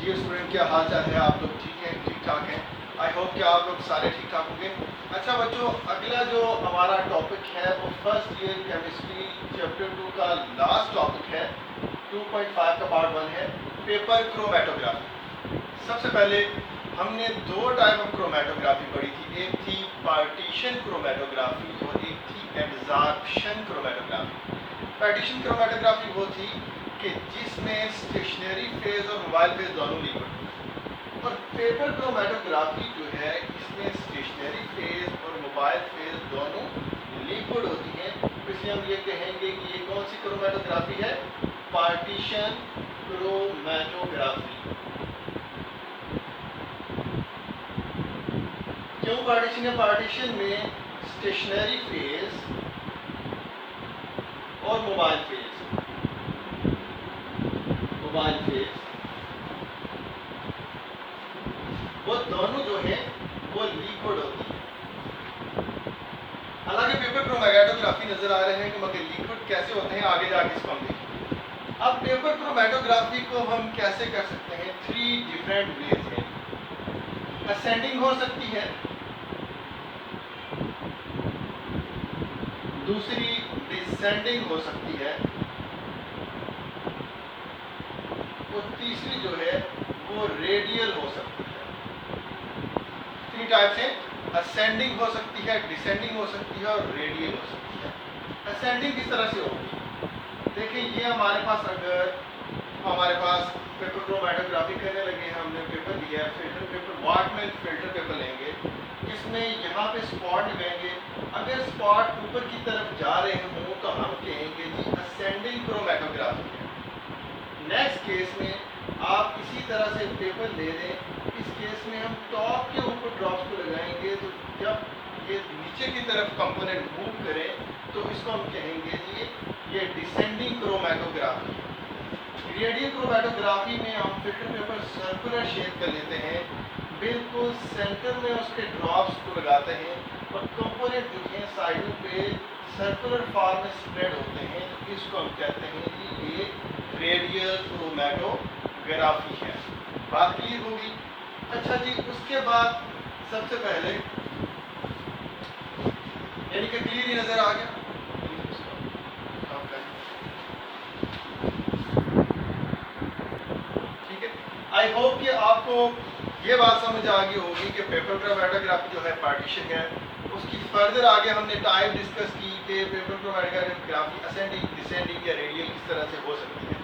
Dear student, क्या हाल चाल है? आप लोग ठीक हैं, ठीक ठाक हैं? आई होप कि आप लोग सारे ठीक ठाक होंगे। अच्छा बच्चों, अगला जो हमारा टॉपिक है वो फर्स्ट ईयर केमिस्ट्री चैप्टर 2 का लास्ट टॉपिक है। 2.5 का पार्ट 1 है पेपर क्रोमेटोग्राफी। सबसे पहले हमने दो टाइप ऑफ क्रोमेटोग्राफी पढ़ी थी। एक थी पार्टीशन क्रोमेटोग्राफी और एक थी एब्जॉर्प्शन क्रोमेटोग्राफी। पार्टीशन क्रोमेटोग्राफी वो थी कि जिसमें स्टेशनरी फेज और मोबाइल फेज दोनों लिक्विड, और पेपर क्रोमेटोग्राफी जो है इसमें स्टेशनरी फेज और मोबाइल फेज दोनों लिक्विड होती हैं। इसलिए हम ये कहेंगे कि ये कौन सी क्रोमेटोग्राफी है? Partition chromatography. क्यों पार्टीशन है? पार्टीशन में स्टेशनरी फेज और मोबाइल फेज वो दोनों जो है वो लिक्विड होती है। हालांकि पेपर क्रोमेटोग्राफी नजर आ रहे हैं कि मगर लिक्विड कैसे होते हैं, आगे जाके इसको हम देखेंगे। अब पेपर क्रोमेटोग्राफी को हम कैसे कर सकते हैं? 3 डिफरेंट वेज हैं। असेंडिंग हो सकती है, दूसरी डिसेंडिंग हो सकती है, और तीसरी जो है वो रेडियल हो सकती है। 3 टाइप्स हैं। असेंडिंग हो सकती है, डिसेंडिंग हो सकती है और रेडियल हो सकती है। असेंडिंग किस तरह से होगी? देखिए, ये हमारे पास अगर हमारे पास पेपर क्रोमेटोग्राफी करने लगे हैं, हमने पेपर लिया है, filter paper, Whatman filter paper लेंगे, इसमें यहाँ पे स्पॉट लगाएंगे। अगर स्पॉट ऊपर की तरफ जा रहे हों तो हम कहेंगे जी असेंडिंग क्रोमेटोग्राफी है। नेक्स्ट केस में आप इसी तरह से पेपर ले लें, इस केस में हम टॉप के ऊपर ड्रॉप्स को लगाएंगे, तो जब ये नीचे की तरफ कंपोनेंट मूव करें तो इसको हम कहेंगे जी ये डिसेंडिंग क्रोमेटोग्राफी है। रेडियल क्रोमेटोग्राफी में हम फिल्टर पेपर सर्कुलर शेप कर लेते हैं, बिल्कुल सेंटर में उसके ड्रॉप्स को लगाते हैं और कंपोनेंट जो है साइडों पे सर्कुलर फॉर्म में स्प्रेड होते हैं, तो इसको हम कहते हैं कि ये रेडियल क्रोमेटोग्राफी है। बात क्लियर होगी? अच्छा जी, उसके बाद सबसे पहले यानी कि क्लियर ही नजर आ गया। ठीक है, आई होप कि आपको ये बात समझ आ गई होगी कि पेपर क्रोमेटोग्राफी जो है पार्टीशन है। उसकी फर्दर आगे हमने टाइप डिस्कस की कि पेपर क्रोमेटोग्राफी असेंडिंग, डिसेंडिंग या रेडियल किस तरह से हो सकती है।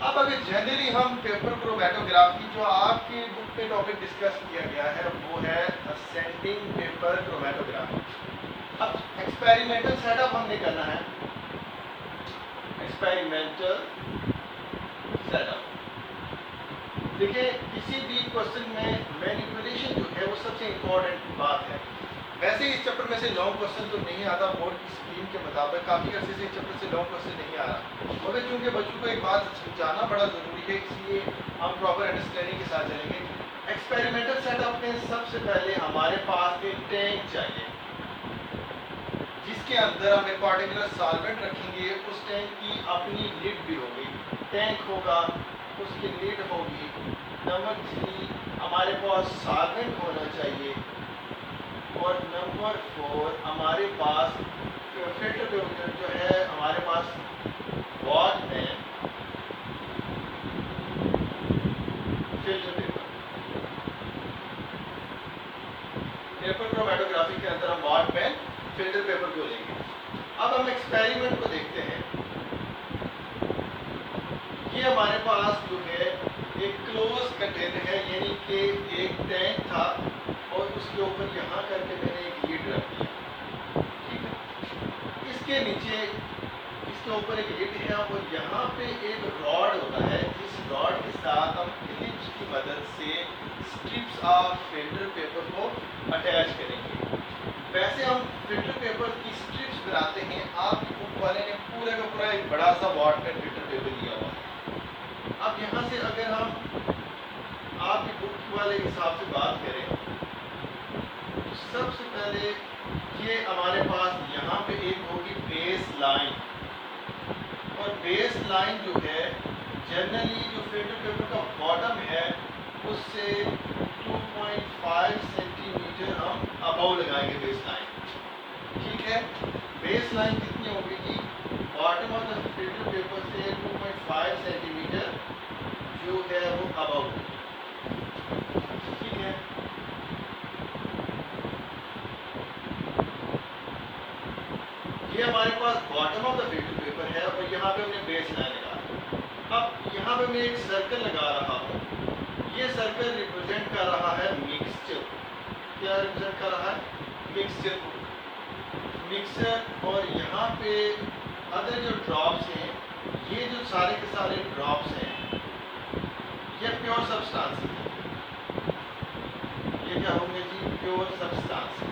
अब अगर जनरली हम पेपर क्रोमेटोग्राफी जो आपकी बुक में टॉपिक डिस्कस किया गया है वो है असेंडिंग पेपर क्रोमेटोग्राफी। अब एक्सपेरिमेंटल सेटअप हमने करना है, एक्सपेरिमेंटल सेटअप। देखिए, किसी भी क्वेश्चन में मैनिपुलेशन जो है वो सबसे इम्पोर्टेंट बात है। वैसे इस चैप्टर में से लॉन्ग क्वेश्चन तो नहीं आता, बोर्ड की स्कीम के मुताबिक काफ़ी अर्से से इस चैप्टर से लॉन्ग क्वेश्चन नहीं आ रहा, मगर चूँकि बच्चों को एक बात समझाना बड़ा ज़रूरी है, इसलिए हम प्रॉपर अंडरस्टैंडिंग के साथ चलेंगे। एक्सपेरिमेंटल सेटअप में सबसे पहले हमारे पास एक टैंक चाहिए जिसके अंदर हम एक पार्टिकुलर सॉल्वेंट रखेंगे। उस टैंक की अपनी लिड भी होगी, टैंक होगा, उसकी लिड होगी। नंबर 3 हमारे पास सॉल्वेंट होना चाहिए, और नंबर 4 हमारे पास फिल्टर पेपर जो है, हमारे पास Whatman filter paper. Paper chromatography के अंदर हम वाटमैन फिल्टर पेपर को लेंगे। अब हम एक्सपेरिमेंट को देखते हैं। ये हमारे पास जो है एक क्लोज कंटेनर है, यानी कि एक टैंक था और उसके ऊपर यहाँ करके मैंने एक लिड रख दिया। ठीक है, इसके नीचे इसके ऊपर एक लिड है और यहाँ पे एक रॉड होता है, जिस रॉड के साथ हम क्लिप्स की मदद से स्ट्रिप्स ऑफ फिल्टर पेपर को अटैच करेंगे। वैसे हम फिल्टर पेपर की स्ट्रिप्स बनाते हैं। आपकी बुक वाले ने पूरे का पूरा एक बड़ा सा वाटमैन फिल्टर पेपर लिया हुआ है। अब यहाँ से अगर हम आपकी बुक वाले हिसाब से बात करें तो सबसे पहले ये हमारे पास यहाँ पे एक होगी बेस लाइन, और बेस लाइन जो है जनरली जो फिल्टर पेपर का बॉटम है उससे 2.5 सेंटीमीटर हम अबव लगाएंगे बेस लाइन। ठीक है, बेस लाइन कितनी होगी? Bottom of the filter paper से 2.5 सेंटीमीटर जो है वो अबव। ठीक है, ये हमारे पास bottom of the filter paper है और यहाँ पे हमने बेस लाइन लगा। अब यहाँ पे मैं एक सर्कल लगा रहा हूँ। ये सर्कल रिप्रेजेंट कर रहा है मिक्सचर। क्या रिप्रेजेंट कर रहा है? मिक्सचर को। मिक्सचर, और यहाँ पे अदर जो ड्रॉप्स हैं, ये जो सारे के सारे ड्रॉप्स हैं, ये प्योर सब्सटेंसेस हैं। ये क्या होंगे जी? Pure substances.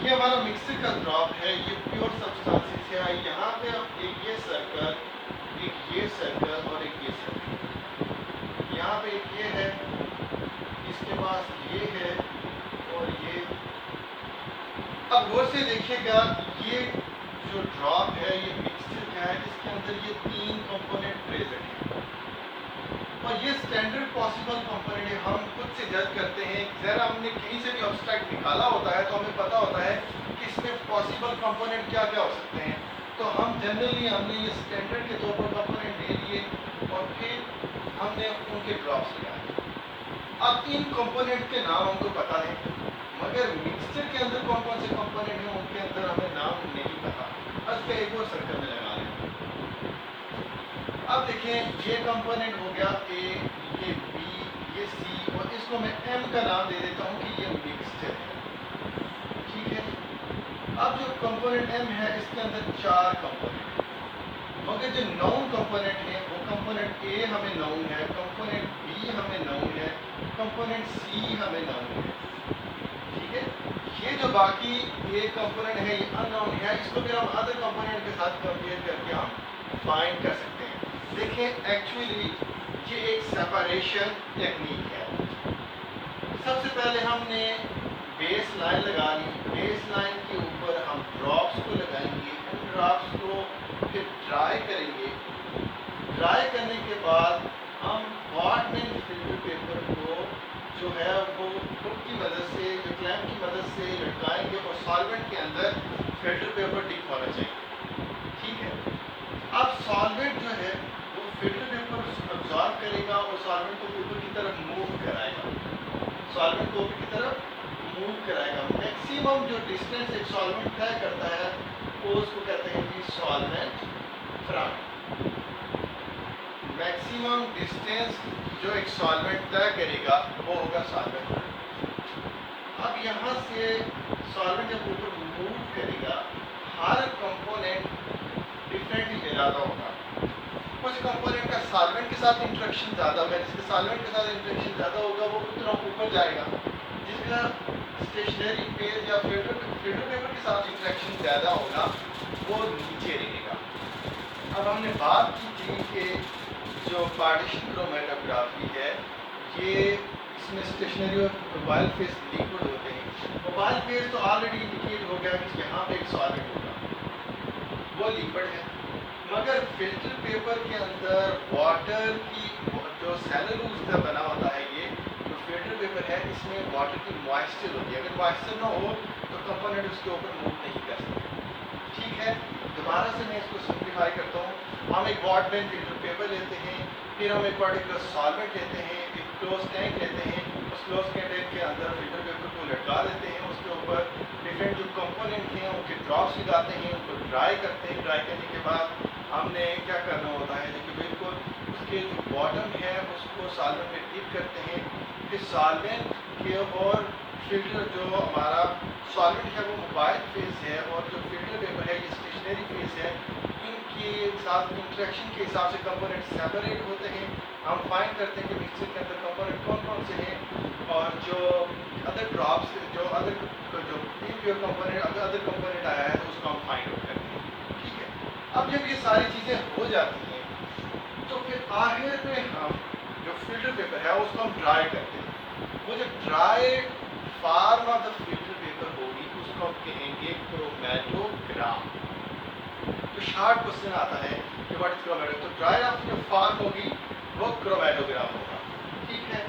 ये हमारा मिक्सर का ड्रॉप है, ये प्योर सब्सटेंसेस है। यहाँ पे एक ये सर्कल, एक ये सर्कल और एक ये सर्कल। यहाँ पे एक ये है, इसके पास ये है और ये। अब गौर से देखिएगा, ये जो ड्रॉप है ये मिक्सचर का है, इसके अंदर ये 3 कंपोनेंट प्रेजेंट है और ये स्टैंडर्ड पॉसिबल कंपोनेंट है। हम खुद से जज करते हैं, जरा हमने कहीं से भी ऑब्स्ट्रैक्ट निकाला होता है तो हमें पता होता है कि इसमें पॉसिबल कंपोनेंट क्या क्या हो सकते हैं। तो हम जनरली हमने ये स्टैंडर्ड के तौर पर कंपोनेंट ले लिए और फिर हमने उनके ड्रॉप्स लगाए। अब इन कंपोनेंट के नाम हमको पता है, मगर मिक्सचर के अंदर कौन कौन से कंपोनेंट हैं उनके अंदर हमें नाम नहीं पता। उसका एक और सर्कल में लगा रहे हैं। अब देखें, ये कंपोनेंट हो गया ए, ये बी, ये सी, और इसको मैं एम का नाम दे देता हूँ कि ये मिक्सचर है। ठीक है, अब जो कंपोनेंट एम है इसके अंदर 4 कंपोनेंट, मगर जो नाउन कंपोनेंट है वो कंपोनेंट ए हमें नाउन है, कंपोनेंट बी हमें नाउन है, कंपोनेंट सी हमें नाउन है। ठीक है, ये जो बाकी ये कंपोनेंट है ये अननोन है, इसको फिर हम अदर कंपोनेंट के साथ कंपेयर करके हम फाइंड कर सकते हैं। देखें, एक्चुअली ये एक सेपरेशन टेक्निक है। सबसे पहले हमने बेस लाइन लगा ली, बेस लाइन के ऊपर हम ड्रॉप्स को लगाएंगे, उन ड्रॉप्स को फिर ड्राई करेंगे। ड्राई करने के बाद हम हॉट मेन फिल्टर पेपर को जो है वो हुक की मदद से या क्लैंप की मदद से लटकाएंगे और सॉल्वेंट के अंदर फिल्टर पेपर डिप होना चाहिए। ठीक है, अब सॉल्वेंट जो है वो फिल्टर पेपर अब्जॉर्ब करेगा और सॉल्वेंट को ऊपर की तरफ मूव कराएगा। सॉल्वेंट को ऊपर की तरफ मूव कराएगा। मैक्सिमम जो डिस्टेंस एक सॉल्वेंट तय करता है वो उसको कहते हैं कि सॉल्वेंट फ्रंट। मैक्सिमम डिस्टेंस जो एक सॉल्वेंट तय करेगा वो होगा सॉल्वेंट फ्रंट। अब यहाँ से सॉल्वेंट जब ऊपर मूव करेगा, हर कंपोनेंट डिफरेंटली इरादा होगा। कुछ कंपोनेंट का सॉल्वेंट के साथ इंटरेक्शन ज़्यादा होगा, जिसके सॉल्वेंट के साथ इंटरेक्शन ज़्यादा होगा वो उतना ऊपर जाएगा, जिसका स्टेशनरी फेज या फिल्टर पेपर के साथ इंटरेक्शन ज़्यादा होगा वो नीचे रहेगा। अब हमने बात की थी कि जो पार्टीशन क्रोमेटोग्राफी है, ये इसमें स्टेशनरी और मोबाइल फेज लिक्विड होते हैं। मोबाइल फेज तो ऑलरेडी इंडिकेट हो गया कि यहाँ पे एक सॉलिड होगा, वो लिक्विड है। मगर फिल्टर पेपर के अंदर वाटर की जो सेलुलोज का बना होता है, ये जो फिल्टर पेपर है इसमें वाटर की मॉइस्चर होती है। अगर मॉइस्चर ना हो तो कंपोनेंट उसके ऊपर मूव नहीं कर सकते। ठीक है, दोबारा से मैं इसको सिंप्लीफाई करता हूँ। हम एक वॉट मेन फिल्टर पेपर लेते हैं, फिर हम एक पर्टिकुलर सॉल्वेंट लेते हैं, एक क्लोज टैंक लेते हैं, उस क्लोज टैंक के अंदर फिल्टर पेपर को लटका देते हैं, उसके ऊपर डिफरेंट जो कंपोनेंट हैं उनके ड्रॉप्स लगाते हैं, उनको ड्राई करते हैं। ड्राई करने के बाद हमने क्या करना होता है, देखिए बिल्कुल उसके जो बॉटम है उसको सॉल्वेंट में डिप करते हैं, फिर सॉल्वेंट के और फिल्टर जो हमारा सॉल्वेंट है वो मोबाइल फेज है और जो फिल्टर पेपर है ये स्टेशनरी फेज है। इनके साथ इंटरेक्शन के हिसाब से कंपोनेंट सेपरेट होते हैं। हम फाइंड करते हैं कि मिक्सर के अंदर कंपोनेंट कौन कौन से हैं और जो अदर ड्रॉप्स जो इम्प्योर कंपोनेंट अदर कंपोनेंट आया है तो उसको हम फाइंड आउट करते हैं। ठीक है, अब जब ये सारी चीज़ें हो जाती हैं तो फिर आखिर में हम जो फिल्टर पेपर है उसको हम ड्राई करते हैं। वो जो dry form of the filter paper होगी उसको हम कहेंगे क्रोमेटोग्राम। तो शार्ट क्वेश्चन आता है कि व्हाट इज क्रोमेटोग्राम, तो ड्राई ऑफ जो फार्म होगी वो क्रोमेटोग्राम होगा। ठीक है,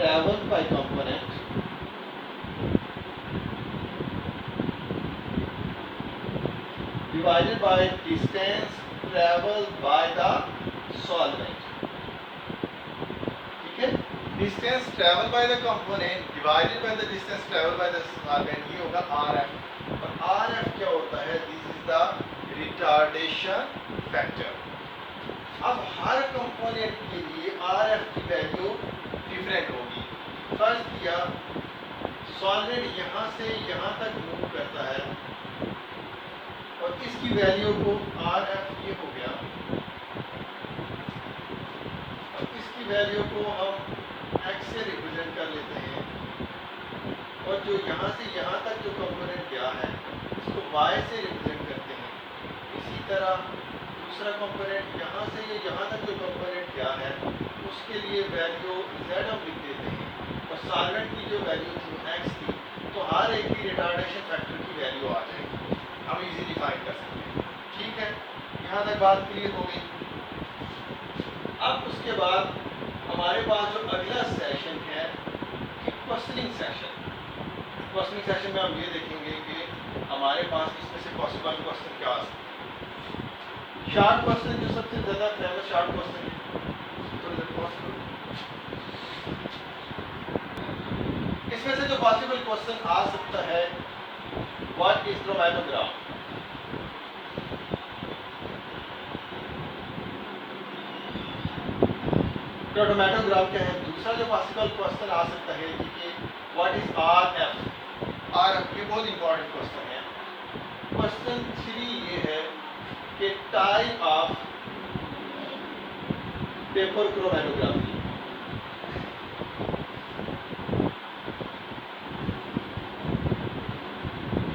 traveled by component divided by distance traveled by the solvent. ठीक है, distance traveled by the component divided by the distance traveled by the solvent, ये होगा RF। और RF क्या होता है? This is the retardation factor। अब हर कंपोनेंट के लिए RF की वैल्यू डिफरेंट होगी। फर्स्ट किया, सॉलिड यहाँ से यहाँ तक मूव करता है और इसकी वैल्यू को RF ये हो गया, और इसकी वैल्यू को हम X से रिप्रेजेंट कर लेते हैं, और जो यहाँ से यहाँ तक जो कंपोनेंट गया है इसको Y से रिप्रेजेंट करते हैं। इसी तरह दूसरा कंपोनेंट यहाँ से ये यहाँ तक जो कंपोनेंट गया है उसके लिए वैल्यू Z हम लिख देते हैं, और सॉल्वेंट की जो वैल्यू थी X थी, तो हर एक की रिटार्डेशन फैक्टर की वैल्यू आ जाएगी, हम इजीली फाइंड कर सकते हैं। ठीक है, यहाँ तक बात क्लियर हो गई। अब उसके बाद हमारे पास जो अगला सेशन है क्वेश्चनिंग सेशन। क्वेश्चनिंग सेशन में हम ये देखेंगे कि हमारे पास इसमें से पॉसिबल क्वेश्चन क्या आ सकते हैं। शॉर्ट क्वेश्चन जो सबसे ज़्यादा फेमस शॉर्ट क्वेश्चन है, इसमें से जो पॉसिबल क्वेश्चन आ सकता है, व्हाट इज क्रोमैटोग्राफ। क्रोमैटोग्राफ क्या है। दूसरा जो पॉसिबल क्वेश्चन आ सकता है कि व्हाट इज RF। RF ये बहुत इंपॉर्टेंट क्वेश्चन है। क्वेश्चन 3 ये है कि टाइप ऑफ पेपर क्रोमैटोग्राफी।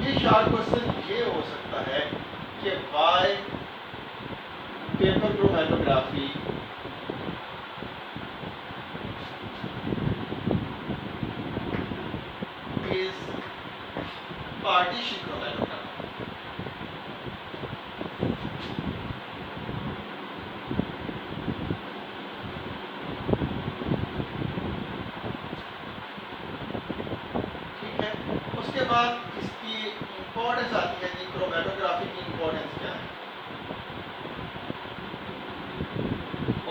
ये शॉर्ट क्वेश्चन ये हो सकता है कि why paper chromatography is partition chromatography। ठीक है, उसके बाद इसकी इंपॉर्टेंस आती है कि क्रोमैटोग्राफी की इंपॉर्टेंस क्या है,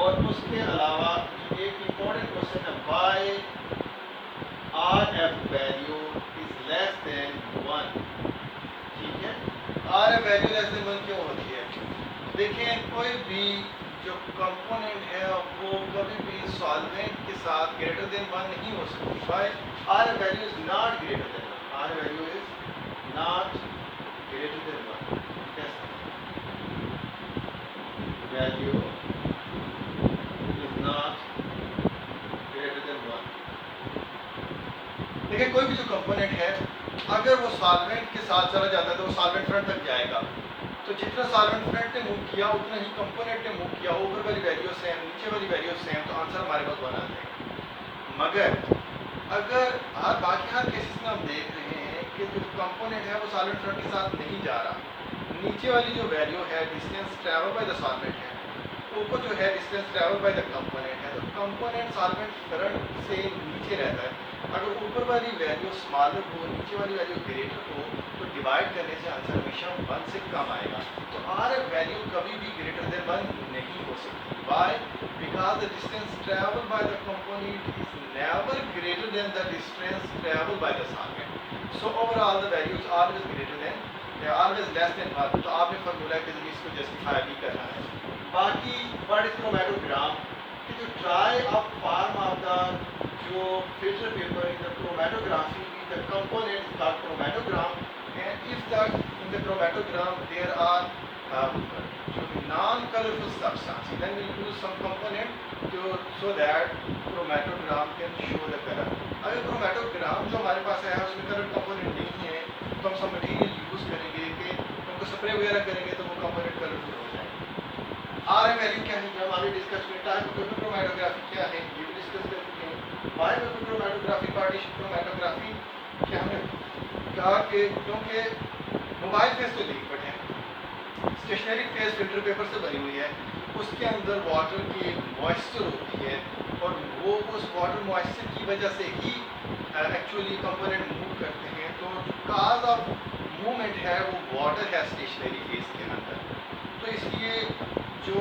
और उसके अलावा एक इंपॉर्टेंट क्वेश्चन है why RF value is less than 1। ठीक है, RF वैल्यू लेस देन 1 क्यों होती है? देखें, कोई भी जो कंपोनेंट है वो कभी भी सॉल्वेंट के साथ ग्रेटर देन 1 नहीं हो सकती। Why RF value is not greater than 1। RF value is not greater than 1। Value is not greater than 1। देखिए, कोई भी जो कंपोनेंट है अगर वो सॉल्वेंट के साथ चला जाता है तो वो सॉल्वेंट फ्रंट तक जाएगा, तो जितना सॉल्वेंट फ्रंट ने मूव किया उतना ही कंपोनेंट ने मूव किया। ऊपर वाली वैल्यू सेम, नीचे वाली वैल्यू सेम, तो आंसर हमारे पास 1 आ जाएगा। मगर अगर बाकी हर केसेस में हम देख रहे हैं कि जो कंपोनेंट है वो सॉल्वेंट फ्रंट के साथ नहीं जा रहा, नीचे वाली जो वैल्यू है distance travel by the solvent है, ऊपर जो है distance travel by the component है, तो कंपोनेंट सॉल्वेंट फ्रंट से नीचे रहता है। अगर ऊपर वाली वैल्यू स्मॉलर हो, नीचे वाली वैल्यू ग्रेटर हो, तो डिवाइड करने से आंसर हमेशा 1 से कम आएगा। तो RF वैल्यू कभी भी ग्रेटर देन 1 नहीं हो सकती। Why? Because the distance travel by the component is never greater than the distance travel by the solvent. So overall the value is always greater than always less than 1। तो आपने formula के जरिए इसको justify भी करना है। बाकी what is chromatogram, कि जो try up form of the जो filter paper in the chromatography, the components called chromatogram, and if the in the chromatogram there are non-colorful substance, then we use some component to so that chromatogram can show the color। अगर chromatogram जो हमारे पास है उसमें colour component नहीं है तो हम सब मटेरियल यूज करेंगे कि उनको स्प्रे वगैरह करेंगे तो वो component कलरफुल हो जाएंगे। RF वैल्यू क्या है, जब हमारे डिस्कस में टाइप ऑफ क्रोमैटोग्राफी क्या है ये भी डिस्कस कर चुके हैं। व्हाई क्रोमैटोग्राफी, पार्टीशन क्रोमैटोग्राफी क्या हमने कहा कि क्योंकि मोबाइल फेस तो लिक्विड है, स्टेशनरी फेस फिल्टर पेपर से बनी हुई है, उसके अंदर वाटर की मॉइस्चर होती है और वो उस वाटर मॉइस्चर की वजह से ही एक्चुअली कंपोनेंट मूव करते हैं। तो काज ऑफ मूवमेंट है वो वाटर है स्टेशनरी फेज के अंदर। तो इसलिए जो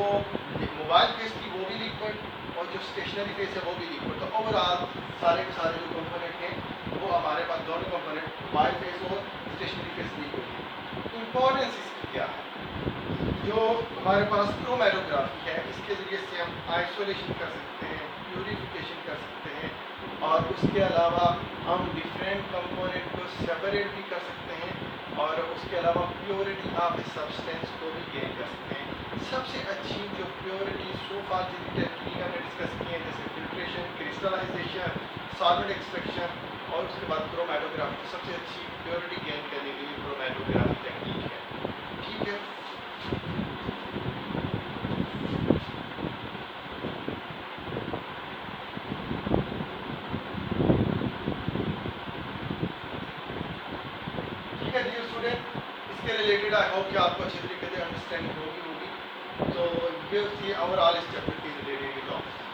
मोबाइल फेज थी वो भी लिक्विड और जो स्टेशनरी फेज है वो भी लिक्विड। तो ओवरऑल सारे के सारे जो कंपोनेंट हैं वो हमारे पास दोनों कंपोनेंट मोबाइल फेज और स्टेशनरी फेज लिक्विड है। इंपॉर्टेंस इसकी क्या है? जो हमारे पास क्रोमैटोग्राफी है इसके ज़रिए से हम आइसोलेशन कर सकते हैं, प्यूरिफिकेशन कर सकते हैं और उसके अलावा हम डिफरेंट कंपोनेंट को सेपरेट भी कर सकते हैं और उसके अलावा प्योरिटी ऑफ ए सब्सटेंस को भी गेन कर सकते हैं। सबसे अच्छी जो प्योरिटी सो फार जितनी टेक्निक हमने डिस्कस की है जैसे फिल्ट्रेशन, क्रिस्टलाइजेशन, सॉल्वेंट एक्सट्रैक्शन और उसके बाद क्रोमैटोग्राफी, तो सबसे अच्छी प्योरिटी गेन करने के लिए क्रोमैटोग्राफी टेक्निक है। ठीक है, ठीक है डियर स्टूडेंट, इसके रिलेटेड आई होप कि आपको अच्छी तरीके से अंडरस्टैंडिंग होगी। तो ये थी ओवरऑल इस चैप्टर की रिलेटेड टॉपिक।